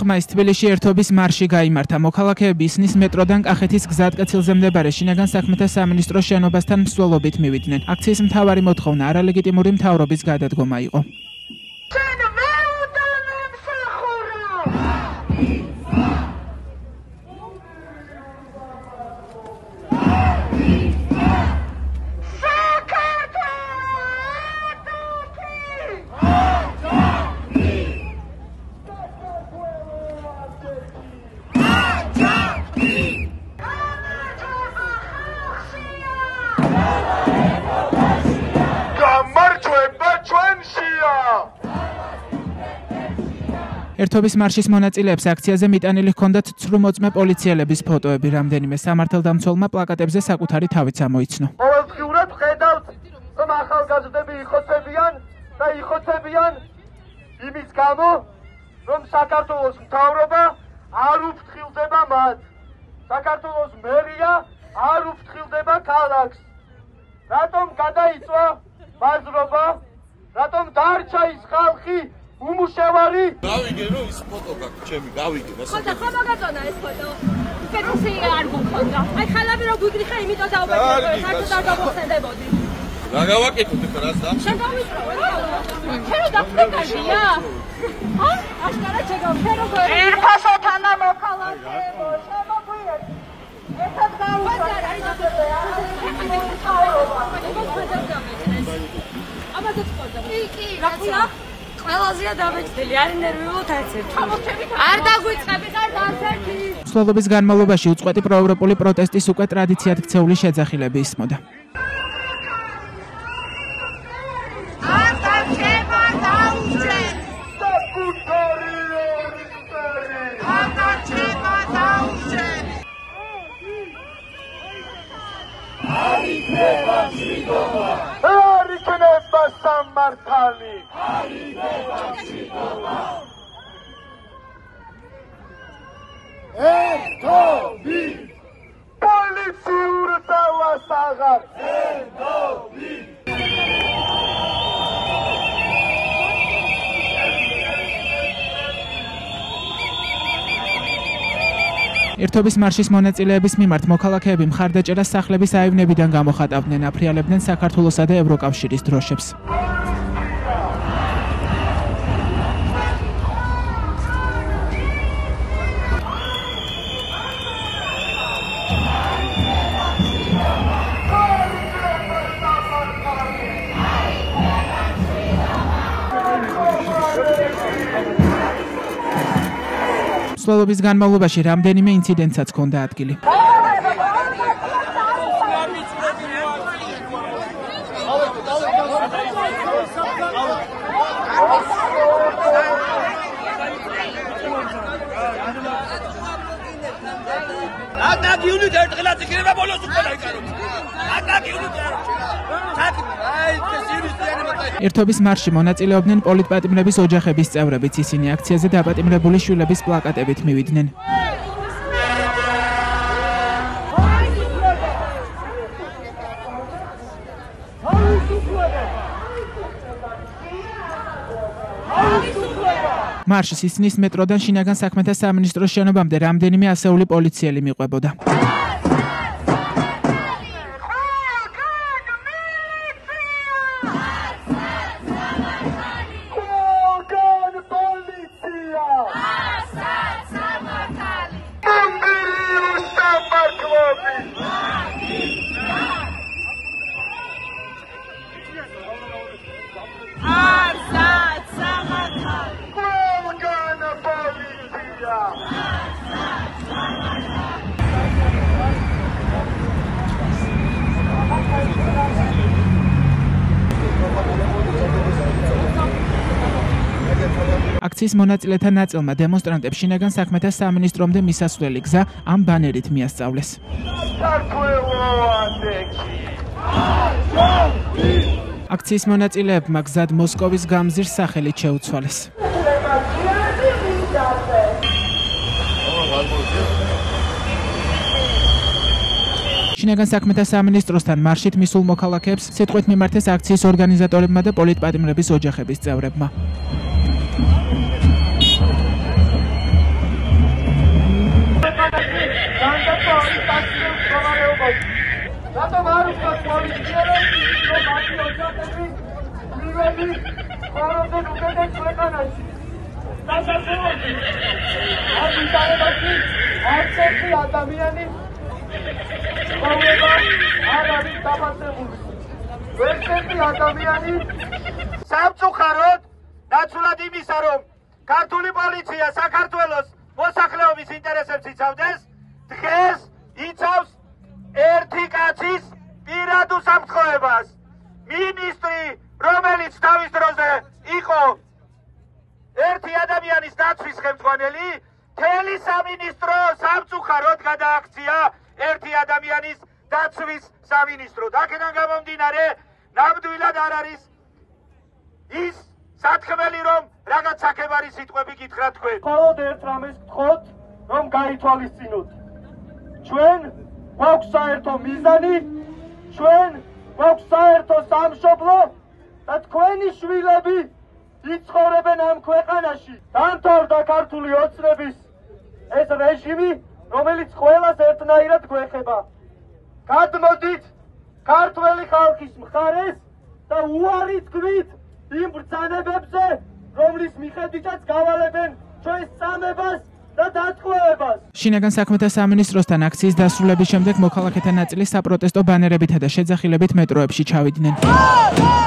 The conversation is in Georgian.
4 მაისს თბილისში ერთობის მარში გაიმართა. მოქალაქეები ისნის მეტროდან კახეთის გზატკეცილზე მდებარე შინაგან საქმეთა სამინისტროს შენობასთან მსვლელობით მივიდნენ. აქციის მთავარი მოთხოვნა არალეგიტიმური მთავრობის გადადგომა იყო. ერთობის მარშის მონაწილეებს აქციაზე მიტანილი ჰქონდათ ცრუ-მოწმე პოლიციელების ფოტოები. რამდენიმე სამართალდამცველმა პლაკატებზე საკუთარი თავიც ამოიცნო. ყოველდღიურად ხედავთ, რომ ახალგაზრდები იხოცებიან იმის გამო, რომ საქართველოს მთავრობა არ უფრთხილდება მათ. საქართველოს მერია არ უფრთხილდება ქალაქს. რატომ გადაიწვა ბაზრობა? რატომ დარჩა ის ხალხი? უმუშევარი გავიგე რომ ის ფოტო გაქვს ჩემი გავიგე და ხოდა ხომ მოგაწონა ეს ფოტო ფეთსი არ გქონდა აი ხალხი რო გვიგრიხა იმიტომ დაუბედე საერთოდ არ გამოგხსენდებოდი რა გავაკეთოთ ახლა რას და შენ გამიწრავე შენ დაფრენდია ა აშკარა ჩეგავ შენ როგორ ერფასოთანა მოქალაქეებო შემოგვიეთ ერთად გავუშვათ არის ამაზე თქვა კი რა ქვია ყველაზეა დაბეჭდილი, არის ნერვიულად არცერთი. არ დაგვიწყებით, არ დაერთი. მსვლელობის განმავლობაში უწყვეტი პროევროპული პროტესტის უკვე ტრადიციად ქცეული შეძახილები ისმოდა. სამართალი ერთობი პოლიციურ ძალას აღარ ერთობი ერთობის მარშის მონაწილეების მიმართ მოქალაქეები მხარდაჭერას სახლების აივნებიდან გამოხატავდნენ, აფრიალებდნენ საქართველოსა და ევროკავშირის დროშებს. მსვლელობის განმავლობაში რამდენიმე ინციდენტსაც ჰქონდა ადგილი. ერთობის მარშში მონაწილეობდნენ პოლიტპატიმრების ოჯახების წევრებიც, ისინი აქციაზე დაპატიმრებული შვილების პლაკატებით მივიდნენ. მარშის ისნის მეტროდან შინაგან საქმეთა სამინისტროს შენობამდე რამდენიმე ასეული პოლიციელი მიყვებოდა. აქციის მონაწილეთა ნაწილმა დემონსტრანტებს შინაგან საქმეთა სამინისტრომდე მისასვლელი გზა ამ ბანერით მიასწავლეს. აქციის მონაწილეებმა გზად მოსკოვის გამზირს სახელით შეუცვალეს. შინაგან საქმეთა სამინისტროსთან მარშით მისულ მოქალაქეებს სიტყვით მიმართეს აქციის ორგანიზატორებმა და პოლიტპატიმრების ოჯახების წევრებმა. რატომ არ უშვათ პოლიციელებს, რომ მათი ოჯახები პირველი ცხოვრობდნენ უკეთეს ქვეყანაში? სასაცილოა. ამ ვითარებაში არც ერთი ადამიანი ცხოვრება არ არის დაფასებული. ერთ-ერთი ადამიანი სამწუხაროდ ნაცვლად იმისა, რომ ქართული პოლიცია საქართველოს მოსახლეობის ინტერესებს იცავდეს, დღეს იცავს ერთი კაცის პირად უსაფრთხოებას. მინისტრი, რომელიც თავის დროზე იყო ერთი ადამიანის დაცვის ხელმძღვანელი, მთელი სამინისტრო სამწუხაროდ გადააქცია ერთი ადამიანის დაცვის სამინისტროდ. აქედან გამომდინარე, ნამდვილად არ არის ის სათქმელი, რომ რაღაც საქებარი სიტყვები გითხრათ თქვენ. მხოლოდ ერთ რამეს გთხოვთ, რომ გაითვალისწინოთ. ჩვენ გვაქვს საერთო მიზანი, ჩვენ გვაქვს საერთო სამშობლო და თქვენი შვილები იცხოვრებენ ამ ქვეყანაში. დამთავრდა ქართული ოცნების ეს რეჟიმი, რომელიც ყველას ერთნაირად გვეხება. გადმოდით ქართველი ხალხის მხარეს და უარი თქვით იმ ბრძანებებზე, რომლის მიხედვითაც გავალებენ ჩვენს წამებას და დატყვევებას. შინაგან საქმეთა სამინისტროსთან აქციის დასრულების შემდეგ მოქალაქეთა ნაწილი საპროტესტო ბანერებითა და შეძახილებით მეტროებში ჩავიდნენ.